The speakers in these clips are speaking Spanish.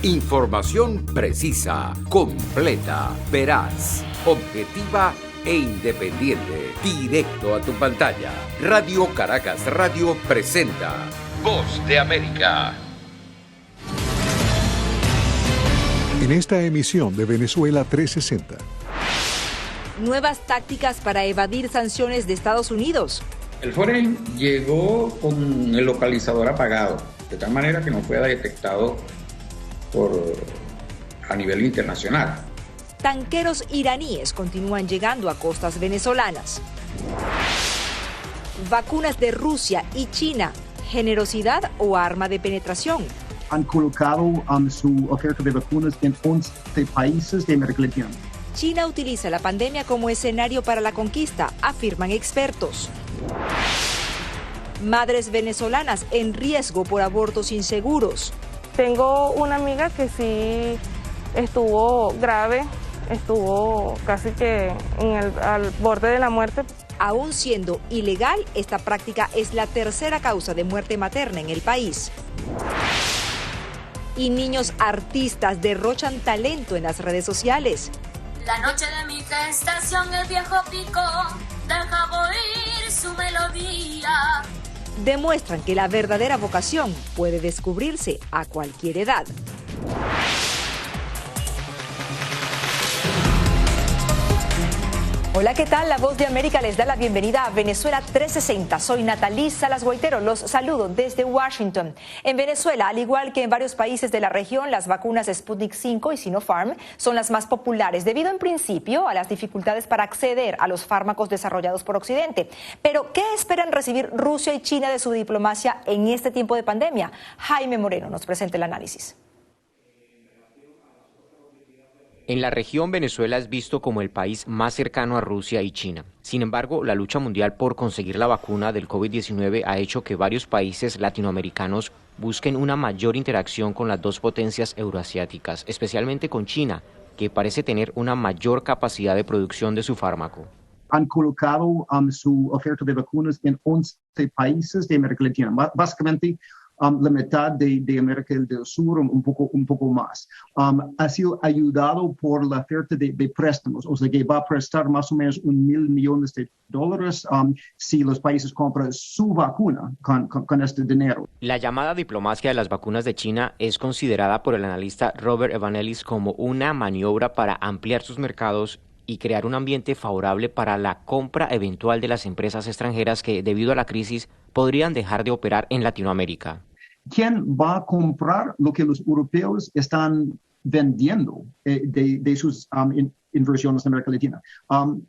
Información precisa, completa, veraz, objetiva e independiente. Directo a tu pantalla. Radio Caracas Radio presenta Voz de América. En esta emisión de Venezuela 360. Nuevas tácticas para evadir sanciones de Estados Unidos. El Foreign llegó con el localizador apagado, de tal manera que no fue detectado a nivel internacional. Tanqueros iraníes continúan llegando a costas venezolanas. Vacunas de Rusia y China, generosidad o arma de penetración. Han colocado su oferta de vacunas en 11 países de América Latina. China utiliza la pandemia como escenario para la conquista, afirman expertos. Madres venezolanas en riesgo por abortos inseguros. Tengo una amiga que sí estuvo grave, estuvo casi que al borde de la muerte. Aún siendo ilegal, esta práctica es la tercera causa de muerte materna en el país. Y niños artistas derrochan talento en las redes sociales. La noche de mi gestación el viejo pico deja oír su melodía. Demuestran que la verdadera vocación puede descubrirse a cualquier edad. Hola, ¿qué tal? La Voz de América les da la bienvenida a Venezuela 360. Soy Natalí Salas Guaitero, los saludo desde Washington. En Venezuela, al igual que en varios países de la región, las vacunas Sputnik V y Sinopharm son las más populares, debido en principio a las dificultades para acceder a los fármacos desarrollados por Occidente. Pero, ¿qué esperan recibir Rusia y China de su diplomacia en este tiempo de pandemia? Jaime Moreno nos presenta el análisis. En la región, Venezuela es visto como el país más cercano a Rusia y China. Sin embargo, la lucha mundial por conseguir la vacuna del COVID-19 ha hecho que varios países latinoamericanos busquen una mayor interacción con las dos potencias euroasiáticas, especialmente con China, que parece tener una mayor capacidad de producción de su fármaco. Han colocado su oferta de vacunas en 11 países de América Latina, básicamente la mitad de América del Sur, un poco más. Ha sido ayudado por la oferta de préstamos, o sea que va a prestar más o menos $1,000 millones si los países compran su vacuna con este dinero. La llamada diplomacia de las vacunas de China es considerada por el analista Robert Evangelis como una maniobra para ampliar sus mercados y crear un ambiente favorable para la compra eventual de las empresas extranjeras que, debido a la crisis, podrían dejar de operar en Latinoamérica. ¿Quién va a comprar lo que los europeos están vendiendo de sus inversiones en América Latina?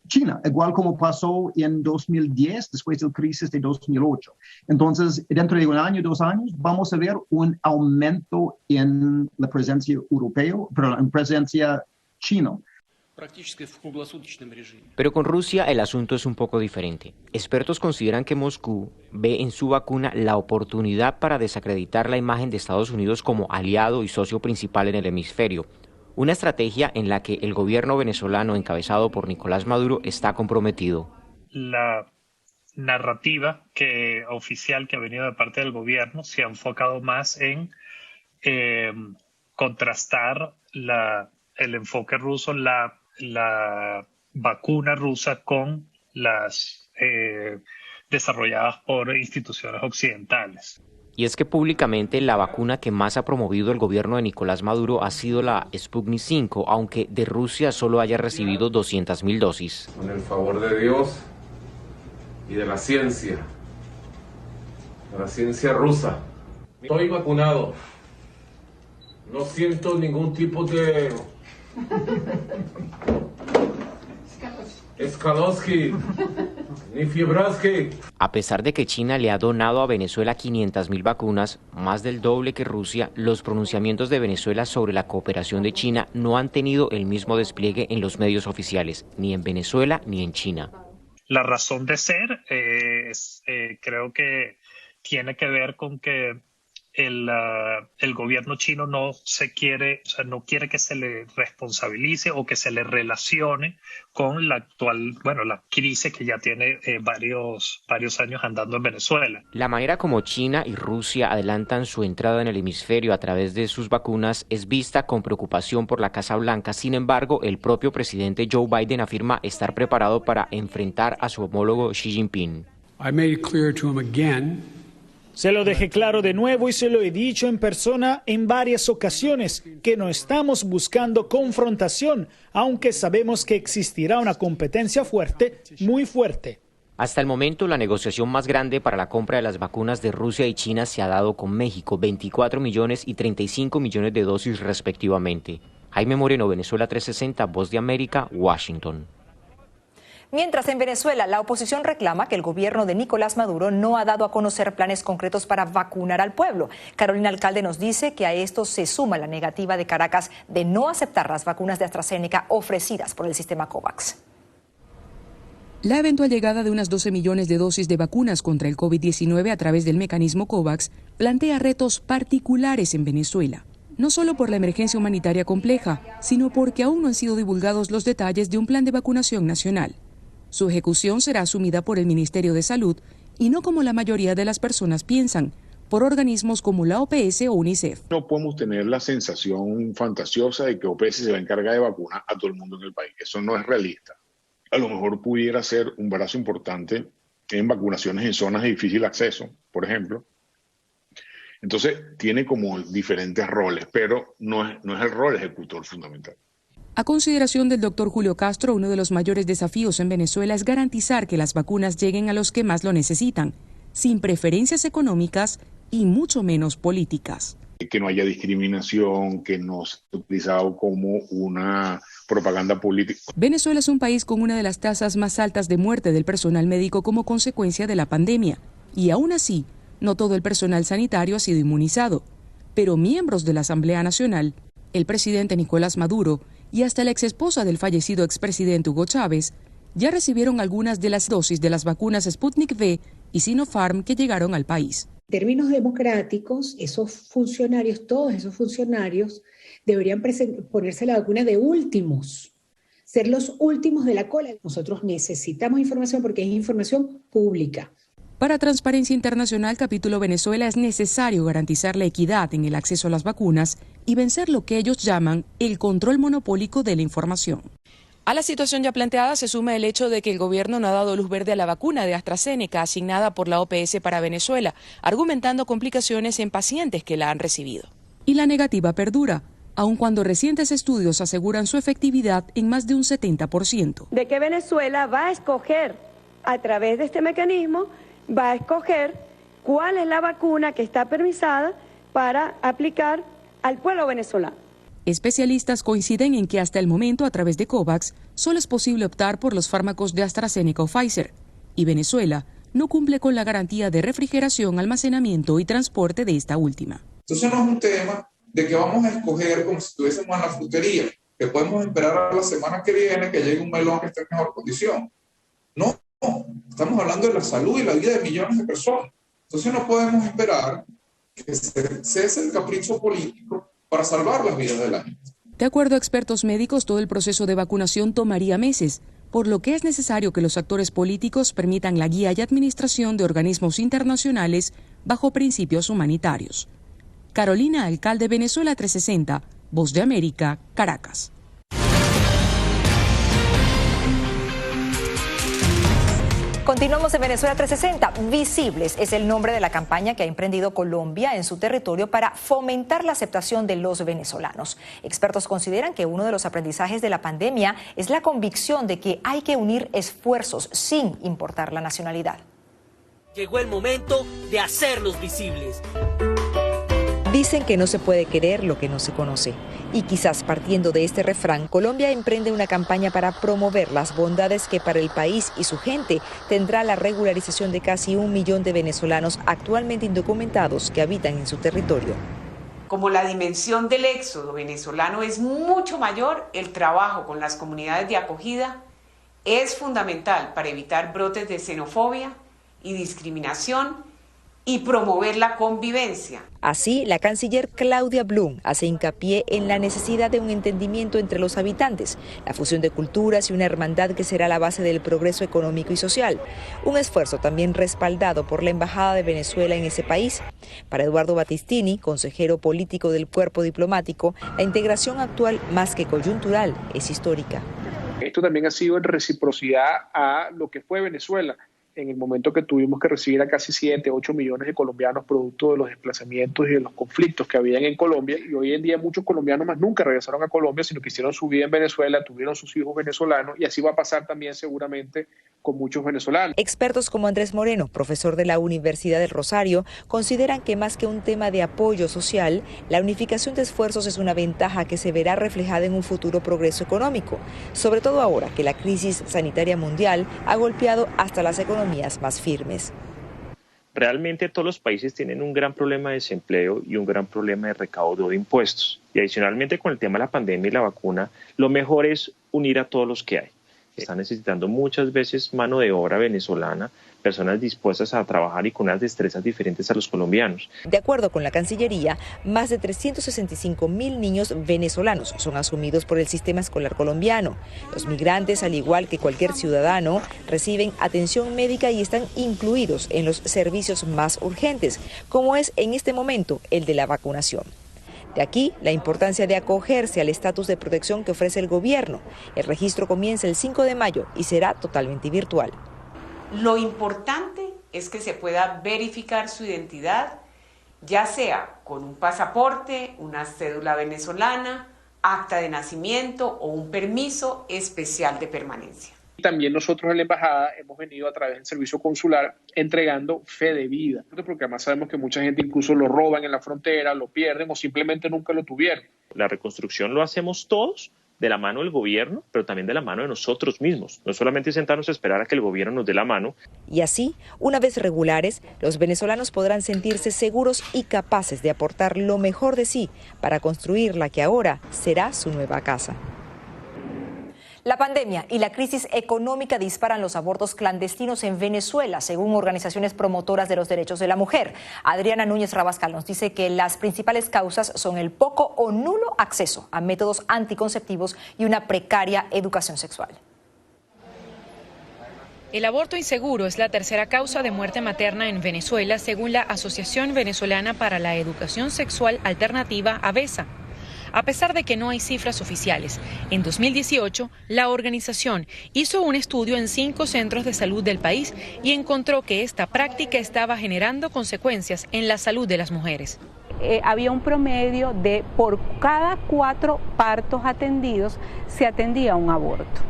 China, igual como pasó en 2010, después de la crisis de 2008. Entonces, dentro de un año, 2 años, vamos a ver un aumento en la presencia europea, pero en presencia china. Pero con Rusia el asunto es un poco diferente. Expertos consideran que Moscú ve en su vacuna la oportunidad para desacreditar la imagen de Estados Unidos como aliado y socio principal en el hemisferio. Una estrategia en la que el gobierno venezolano encabezado por Nicolás Maduro está comprometido. La narrativa oficial que ha venido de parte del gobierno se ha enfocado más en contrastar el enfoque ruso, la vacuna rusa con las desarrolladas por instituciones occidentales. Y es que públicamente la vacuna que más ha promovido el gobierno de Nicolás Maduro ha sido la Sputnik V, aunque de Rusia solo haya recibido 200,000 dosis. Con el favor de Dios y de la ciencia rusa. Estoy vacunado. No siento ningún tipo de escalosqui, ni fiebrasqui. A pesar de que China le ha donado a Venezuela 500,000 vacunas, más del doble que Rusia, los pronunciamientos de Venezuela sobre la cooperación de China no han tenido el mismo despliegue en los medios oficiales, ni en Venezuela ni en China. La razón de ser creo que tiene que ver con que el gobierno chino no quiere que se le responsabilice o que se le relacione con la crisis que ya tiene varios años andando en Venezuela. La manera como China y Rusia adelantan su entrada en el hemisferio a través de sus vacunas es vista con preocupación por la Casa Blanca. Sin embargo, el propio presidente Joe Biden afirma estar preparado para enfrentar a su homólogo Xi Jinping. I made it clear to him again. Se lo dejé claro de nuevo y se lo he dicho en persona en varias ocasiones, que no estamos buscando confrontación, aunque sabemos que existirá una competencia fuerte, muy fuerte. Hasta el momento, la negociación más grande para la compra de las vacunas de Rusia y China se ha dado con México, 24 millones y 35 millones de dosis respectivamente. Jaime Moreno, Venezuela 360, Voz de América, Washington. Mientras en Venezuela la oposición reclama que el gobierno de Nicolás Maduro no ha dado a conocer planes concretos para vacunar al pueblo. Carolina Alcalde nos dice que a esto se suma la negativa de Caracas de no aceptar las vacunas de AstraZeneca ofrecidas por el sistema COVAX. La eventual llegada de unas 12 millones de dosis de vacunas contra el COVID-19 a través del mecanismo COVAX plantea retos particulares en Venezuela. No solo por la emergencia humanitaria compleja, sino porque aún no han sido divulgados los detalles de un plan de vacunación nacional. Su ejecución será asumida por el Ministerio de Salud y no como la mayoría de las personas piensan, por organismos como la OPS o UNICEF. No podemos tener la sensación fantasiosa de que OPS se va a encargar de vacunar a todo el mundo en el país. Eso no es realista. A lo mejor pudiera ser un brazo importante en vacunaciones en zonas de difícil acceso, por ejemplo. Entonces, tiene como diferentes roles, pero no es el rol ejecutor fundamental. A consideración del doctor Julio Castro, uno de los mayores desafíos en Venezuela es garantizar que las vacunas lleguen a los que más lo necesitan, sin preferencias económicas y mucho menos políticas. Que no haya discriminación, que no sea utilizado como una propaganda política. Venezuela es un país con una de las tasas más altas de muerte del personal médico como consecuencia de la pandemia, y aún así, no todo el personal sanitario ha sido inmunizado, pero miembros de la Asamblea Nacional, el presidente Nicolás Maduro y hasta la exesposa del fallecido expresidente Hugo Chávez ya recibieron algunas de las dosis de las vacunas Sputnik V y Sinopharm que llegaron al país. En términos democráticos, todos esos funcionarios deberían ponerse la vacuna de últimos, ser los últimos de la cola. Nosotros necesitamos información porque es información pública. Para Transparencia Internacional, capítulo Venezuela, es necesario garantizar la equidad en el acceso a las vacunas y vencer lo que ellos llaman el control monopólico de la información. A la situación ya planteada se suma el hecho de que el gobierno no ha dado luz verde a la vacuna de AstraZeneca asignada por la OPS para Venezuela, argumentando complicaciones en pacientes que la han recibido. Y la negativa perdura, aun cuando recientes estudios aseguran su efectividad en más de un 70%. De que Venezuela va a escoger, a través de este mecanismo, va a escoger cuál es la vacuna que está permisada para aplicar al pueblo venezolano. Especialistas coinciden en que hasta el momento, a través de COVAX, solo es posible optar por los fármacos de AstraZeneca o Pfizer, y Venezuela no cumple con la garantía de refrigeración, almacenamiento y transporte de esta última. Entonces no es un tema de que vamos a escoger como si estuviésemos en la frutería, que podemos esperar a la semana que viene que llegue un melón que esté en mejor condición. No, estamos hablando de la salud y la vida de millones de personas. Entonces no podemos esperar que se cese el capricho político para salvar las vidas de la gente. De acuerdo a expertos médicos, todo el proceso de vacunación tomaría meses, por lo que es necesario que los actores políticos permitan la guía y administración de organismos internacionales bajo principios humanitarios. Carolina Alcalde, Venezuela 360, Voz de América, Caracas. Continuamos en Venezuela 360. Visibles es el nombre de la campaña que ha emprendido Colombia en su territorio para fomentar la aceptación de los venezolanos. Expertos consideran que uno de los aprendizajes de la pandemia es la convicción de que hay que unir esfuerzos sin importar la nacionalidad. Llegó el momento de hacerlos visibles. Dicen que no se puede querer lo que no se conoce. Y quizás partiendo de este refrán, Colombia emprende una campaña para promover las bondades que para el país y su gente tendrá la regularización de casi 1 millón de venezolanos actualmente indocumentados que habitan en su territorio. Como la dimensión del éxodo venezolano es mucho mayor, el trabajo con las comunidades de acogida es fundamental para evitar brotes de xenofobia y discriminación y promover la convivencia. Así, la canciller Claudia Blum hace hincapié en la necesidad de un entendimiento entre los habitantes, la fusión de culturas y una hermandad que será la base del progreso económico y social. Un esfuerzo también respaldado por la Embajada de Venezuela en ese país. Para Eduardo Battistini, consejero político del cuerpo diplomático, la integración actual, más que coyuntural, es histórica. Esto también ha sido en reciprocidad a lo que fue Venezuela en el momento que tuvimos que recibir a casi 7, 8 millones de colombianos producto de los desplazamientos y de los conflictos que habían en Colombia, y hoy en día muchos colombianos más nunca regresaron a Colombia, sino que hicieron su vida en Venezuela, tuvieron sus hijos venezolanos, y así va a pasar también seguramente con muchos venezolanos. Expertos como Andrés Moreno, profesor de la Universidad del Rosario, consideran que más que un tema de apoyo social, la unificación de esfuerzos es una ventaja que se verá reflejada en un futuro progreso económico, sobre todo ahora que la crisis sanitaria mundial ha golpeado hasta las economías más firmes. Realmente todos los países tienen un gran problema de desempleo y un gran problema de recaudo de impuestos. Y adicionalmente con el tema de la pandemia y la vacuna, lo mejor es unir a todos los que hay. Están necesitando muchas veces mano de obra venezolana, personas dispuestas a trabajar y con unas destrezas diferentes a los colombianos. De acuerdo con la Cancillería, más de 365.000 niños venezolanos son asumidos por el sistema escolar colombiano. Los migrantes, al igual que cualquier ciudadano, reciben atención médica y están incluidos en los servicios más urgentes, como es en este momento el de la vacunación. De aquí la importancia de acogerse al estatus de protección que ofrece el gobierno. El registro comienza el 5 de mayo y será totalmente virtual. Lo importante es que se pueda verificar su identidad, ya sea con un pasaporte, una cédula venezolana, acta de nacimiento o un permiso especial de permanencia. También nosotros en la embajada hemos venido a través del servicio consular entregando fe de vida, porque además sabemos que mucha gente incluso lo roban en la frontera, lo pierden o simplemente nunca lo tuvieron. La reconstrucción lo hacemos todos de la mano del gobierno, pero también de la mano de nosotros mismos. No solamente sentarnos a esperar a que el gobierno nos dé la mano. Y así, una vez regulares, los venezolanos podrán sentirse seguros y capaces de aportar lo mejor de sí para construir la que ahora será su nueva casa. La pandemia y la crisis económica disparan los abortos clandestinos en Venezuela, según organizaciones promotoras de los derechos de la mujer. Adriana Núñez Rabascal nos dice que las principales causas son el poco o nulo acceso a métodos anticonceptivos y una precaria educación sexual. El aborto inseguro es la tercera causa de muerte materna en Venezuela, según la Asociación Venezolana para la Educación Sexual Alternativa, AVESA. A pesar de que no hay cifras oficiales, en 2018 la organización hizo un estudio en 5 centros de salud del país y encontró que esta práctica estaba generando consecuencias en la salud de las mujeres. Había un promedio de por cada 4 partos atendidos se atendía un aborto.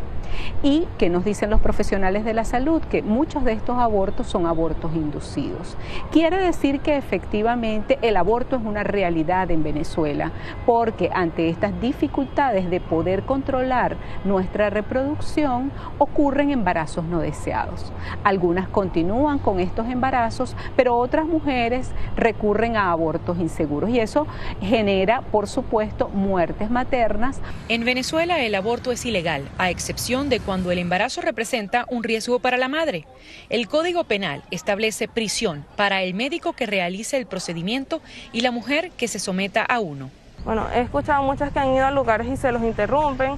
Y que nos dicen los profesionales de la salud que muchos de estos abortos son abortos inducidos. Quiere decir que efectivamente el aborto es una realidad en Venezuela, porque ante estas dificultades de poder controlar nuestra reproducción ocurren embarazos no deseados. Algunas continúan con estos embarazos, pero otras mujeres recurren a abortos inseguros y eso genera, por supuesto, muertes maternas. En Venezuela el aborto es ilegal, a excepción de cuando el embarazo representa un riesgo para la madre. El Código Penal establece prisión para el médico que realice el procedimiento y la mujer que se someta a uno. Bueno, he escuchado muchas que han ido a lugares y se los interrumpen,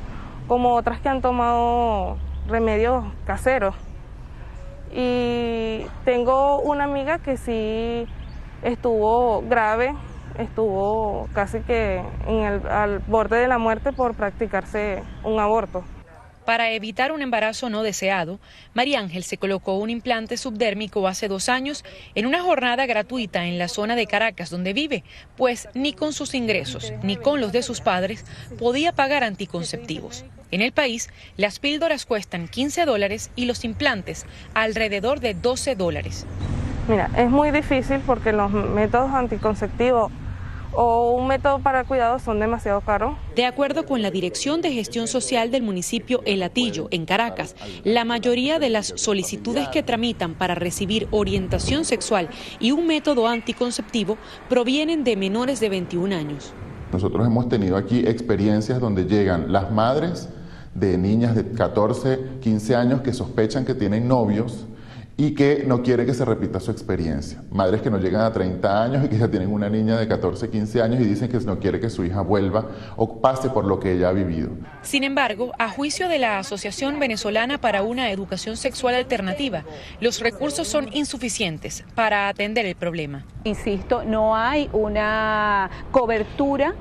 como otras que han tomado remedios caseros. Y tengo una amiga que sí estuvo grave, estuvo casi que al borde de la muerte por practicarse un aborto. Para evitar un embarazo no deseado, María Ángel se colocó un implante subdérmico hace 2 años en una jornada gratuita en la zona de Caracas donde vive, pues ni con sus ingresos ni con los de sus padres podía pagar anticonceptivos. En el país, las píldoras cuestan $15 y los implantes alrededor de $12. Mira, es muy difícil porque los métodos anticonceptivos o un método para cuidado son demasiado caros. De acuerdo con la Dirección de Gestión Social del municipio El Hatillo, en Caracas, la mayoría de las solicitudes que tramitan para recibir orientación sexual y un método anticonceptivo provienen de menores de 21 años. Nosotros hemos tenido aquí experiencias donde llegan las madres de niñas de 14, 15 años que sospechan que tienen novios y que no quiere que se repita su experiencia. Madres que no llegan a 30 años y que ya tienen una niña de 14, 15 años y dicen que no quiere que su hija vuelva o pase por lo que ella ha vivido. Sin embargo, a juicio de la Asociación Venezolana para una Educación Sexual Alternativa, los recursos son insuficientes para atender el problema. Insisto, no hay una cobertura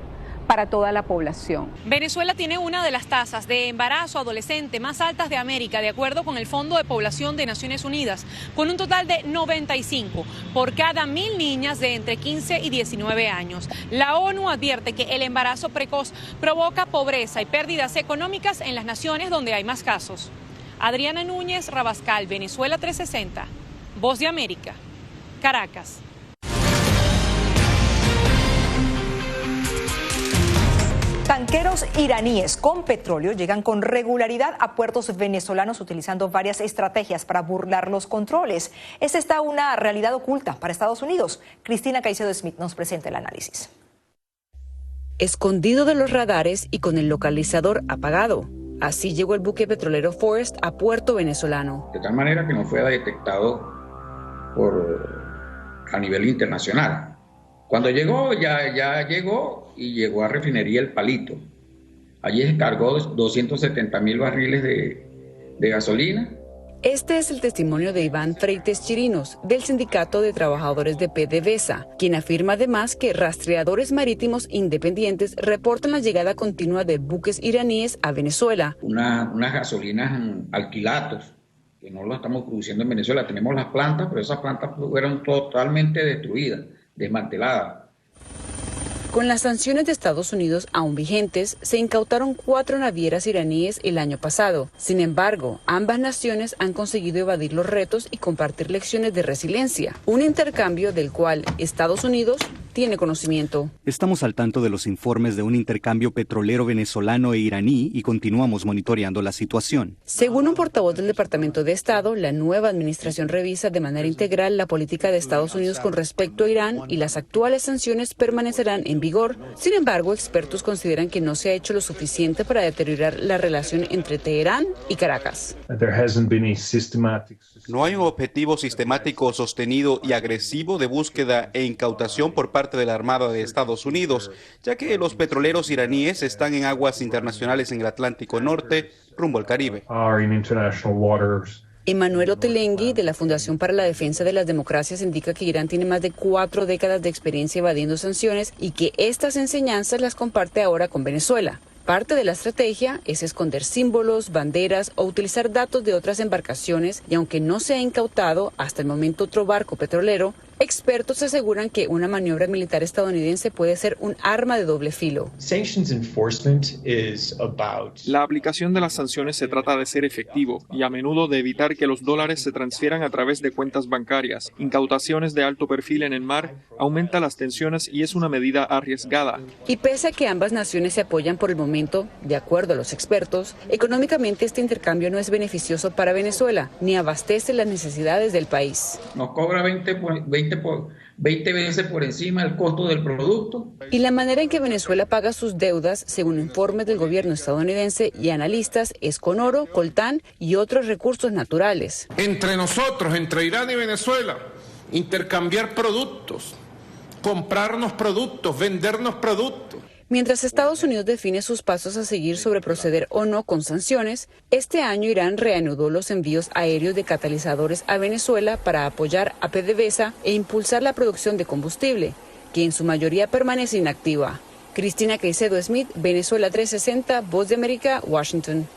para toda la población. Venezuela tiene una de las tasas de embarazo adolescente más altas de América, de acuerdo con el Fondo de Población de Naciones Unidas, con un total de 95 por cada 1.000 niñas de entre 15 y 19 años. La ONU advierte que el embarazo precoz provoca pobreza y pérdidas económicas en las naciones donde hay más casos. Adriana Núñez Rabascal, Venezuela 360, Voz de América, Caracas. Tanqueros iraníes con petróleo llegan con regularidad a puertos venezolanos utilizando varias estrategias para burlar los controles. Esta está una realidad oculta para Estados Unidos. Cristina Caicedo Smith nos presenta el análisis. Escondido de los radares y con el localizador apagado. Así llegó el buque petrolero Forest a puerto venezolano. De tal manera que no fue detectado a nivel internacional. Cuando llegó, ya llegó y llegó a refinería El Palito. Allí descargó 270.000 barriles de gasolina. Este es el testimonio de Iván Freites Chirinos, del Sindicato de Trabajadores de PDVSA, quien afirma además que rastreadores marítimos independientes reportan la llegada continua de buques iraníes a Venezuela. Unas gasolinas alquilatos, que no lo estamos produciendo en Venezuela. Tenemos las plantas, pero esas plantas fueron totalmente destruidas, desmanteladas. Con las sanciones de Estados Unidos aún vigentes, se incautaron 4 navieras iraníes el año pasado. Sin embargo, ambas naciones han conseguido evadir los retos y compartir lecciones de resiliencia, un intercambio del cual Estados Unidos tiene conocimiento. Estamos al tanto de los informes de un intercambio petrolero venezolano e iraní y continuamos monitoreando la situación. Según un portavoz del Departamento de Estado, la nueva administración revisa de manera integral la política de Estados Unidos con respecto a Irán y las actuales sanciones permanecerán en vigor. Sin embargo, expertos consideran que no se ha hecho lo suficiente para deteriorar la relación entre Teherán y Caracas. No hay un objetivo sistemático, sostenido y agresivo de búsqueda e incautación por parte de la Armada de Estados Unidos, ya que los petroleros iraníes están en aguas internacionales en el Atlántico Norte, rumbo al Caribe. Emmanuel Ottolenghi, de la Fundación para la Defensa de las Democracias, indica que Irán tiene más de 4 décadas de experiencia evadiendo sanciones y que estas enseñanzas las comparte ahora con Venezuela. Parte de la estrategia es esconder símbolos, banderas o utilizar datos de otras embarcaciones, y aunque no se ha incautado hasta el momento otro barco petrolero, expertos aseguran que una maniobra militar estadounidense puede ser un arma de doble filo. La aplicación de las sanciones se trata de ser efectivo y a menudo de evitar que los dólares se transfieran a través de cuentas bancarias. Incautaciones de alto perfil en el mar aumenta las tensiones y es una medida arriesgada. Y pese a que ambas naciones se apoyan por el momento, de acuerdo a los expertos, económicamente este intercambio no es beneficioso para Venezuela ni abastece las necesidades del país. Nos cobra 20 veces por encima del costo del producto. Y la manera en que Venezuela paga sus deudas, según informes del gobierno estadounidense y analistas, es con oro, coltán y otros recursos naturales. Entre nosotros, entre Irán y Venezuela, intercambiar productos, comprarnos productos, vendernos productos. Mientras Estados Unidos define sus pasos a seguir sobre proceder o no con sanciones, este año Irán reanudó los envíos aéreos de catalizadores a Venezuela para apoyar a PDVSA e impulsar la producción de combustible, que en su mayoría permanece inactiva. Cristina Caicedo Smith, Venezuela 360, Voz de América, Washington.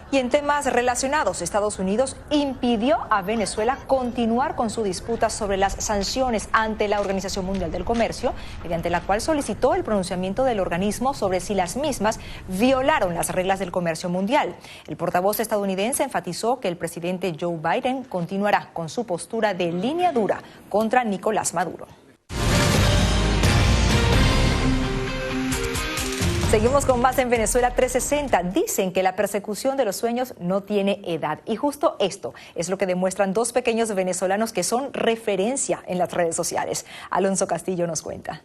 Y en temas relacionados, Estados Unidos impidió a Venezuela continuar con su disputa sobre las sanciones ante la Organización Mundial del Comercio, mediante la cual solicitó el pronunciamiento del organismo sobre si las mismas violaron las reglas del comercio mundial. El portavoz estadounidense enfatizó que el presidente Joe Biden continuará con su postura de línea dura contra Nicolás Maduro. Seguimos con más en Venezuela 360. Dicen que la persecución de los sueños no tiene edad. Y justo esto es lo que demuestran 2 pequeños venezolanos que son referencia en las redes sociales. Alonso Castillo nos cuenta.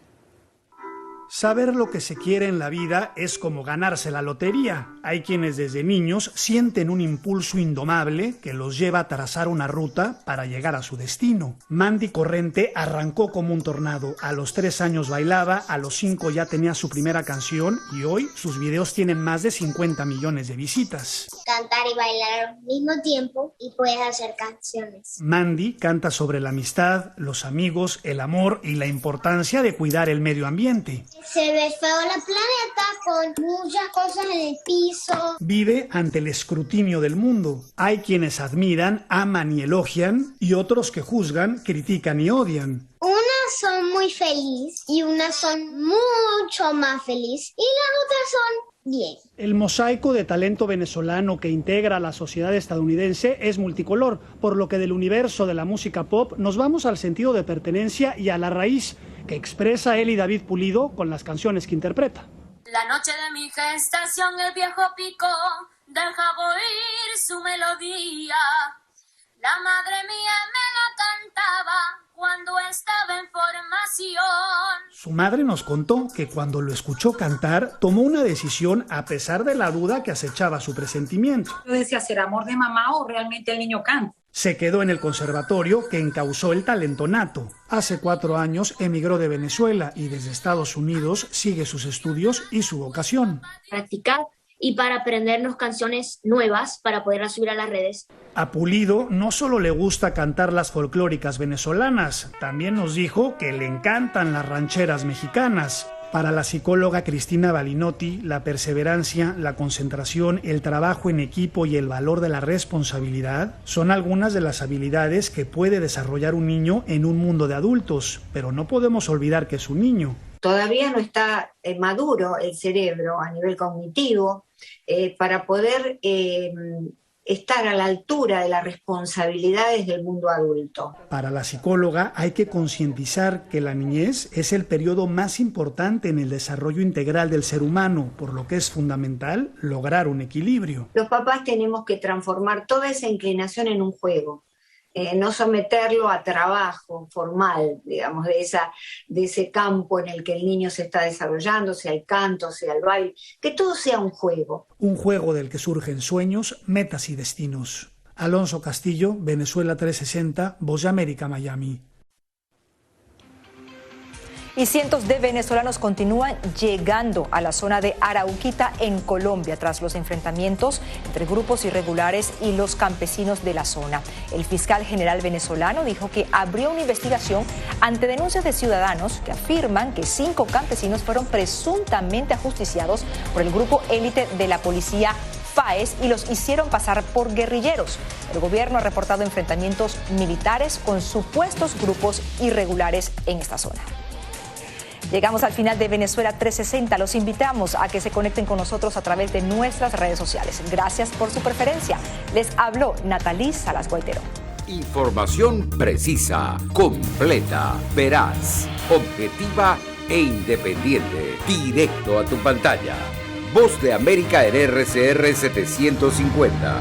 Saber lo que se quiere en la vida es como ganarse la lotería. Hay quienes desde niños sienten un impulso indomable que los lleva a trazar una ruta para llegar a su destino. Mandy Corrente arrancó como un tornado. A los 3 años bailaba, a los 5 ya tenía su primera canción y hoy sus videos tienen más de 50 millones de visitas. Cantar y bailar al mismo tiempo y puedes hacer canciones. Mandy canta sobre la amistad, los amigos, el amor y la importancia de cuidar el medio ambiente. Se ve feo el planeta con muchas cosas en el piso. Vive ante el escrutinio del mundo. Hay quienes admiran, aman y elogian, y otros que juzgan, critican y odian. Unas son muy felices y unas son mucho más felices y las otras son bien. El mosaico de talento venezolano que integra a la sociedad estadounidense es multicolor, por lo que del universo de la música pop nos vamos al sentido de pertenencia y a la raíz que expresa él y David Pulido con las canciones que interpreta. La noche de mi gestación el viejo Pico dejaba oír su melodía. La madre mía me la cantaba cuando estaba en formación. Su madre nos contó que cuando lo escuchó cantar, tomó una decisión a pesar de la duda que acechaba su presentimiento. Yo decía, ¿será amor de mamá o realmente el niño canta? Se quedó en el conservatorio que encauzó el talento nato. Hace 4 años emigró de Venezuela y desde Estados Unidos sigue sus estudios y su vocación. Practicar y para aprendernos canciones nuevas para poderlas subir a las redes. A Pulido no solo le gusta cantar las folclóricas venezolanas, también nos dijo que le encantan las rancheras mexicanas. Para la psicóloga Cristina Balinotti, la perseverancia, la concentración, el trabajo en equipo y el valor de la responsabilidad son algunas de las habilidades que puede desarrollar un niño en un mundo de adultos, pero no podemos olvidar que es un niño. Todavía no está maduro el cerebro a nivel cognitivo para poder estar a la altura de las responsabilidades del mundo adulto. Para la psicóloga hay que concientizar que la niñez es el periodo más importante en el desarrollo integral del ser humano, por lo que es fundamental lograr un equilibrio. Los papás tenemos que transformar toda esa inclinación en un juego. No someterlo a trabajo formal, digamos, de ese campo en el que el niño se está desarrollando, sea el canto, sea el baile, que todo sea un juego. Un juego del que surgen sueños, metas y destinos. Alonso Castillo, Venezuela 360, Voz de América, Miami. Y cientos de venezolanos continúan llegando a la zona de Arauquita en Colombia tras los enfrentamientos entre grupos irregulares y los campesinos de la zona. El fiscal general venezolano dijo que abrió una investigación ante denuncias de ciudadanos que afirman que 5 campesinos fueron presuntamente ajusticiados por el grupo élite de la policía FAES y los hicieron pasar por guerrilleros. El gobierno ha reportado enfrentamientos militares con supuestos grupos irregulares en esta zona. Llegamos al final de Venezuela 360. Los invitamos a que se conecten con nosotros a través de nuestras redes sociales. Gracias por su preferencia. Les habló Nathalie Salas Guaitero. Información precisa, completa, veraz, objetiva e independiente. Directo a tu pantalla. Voz de América en RCR 750.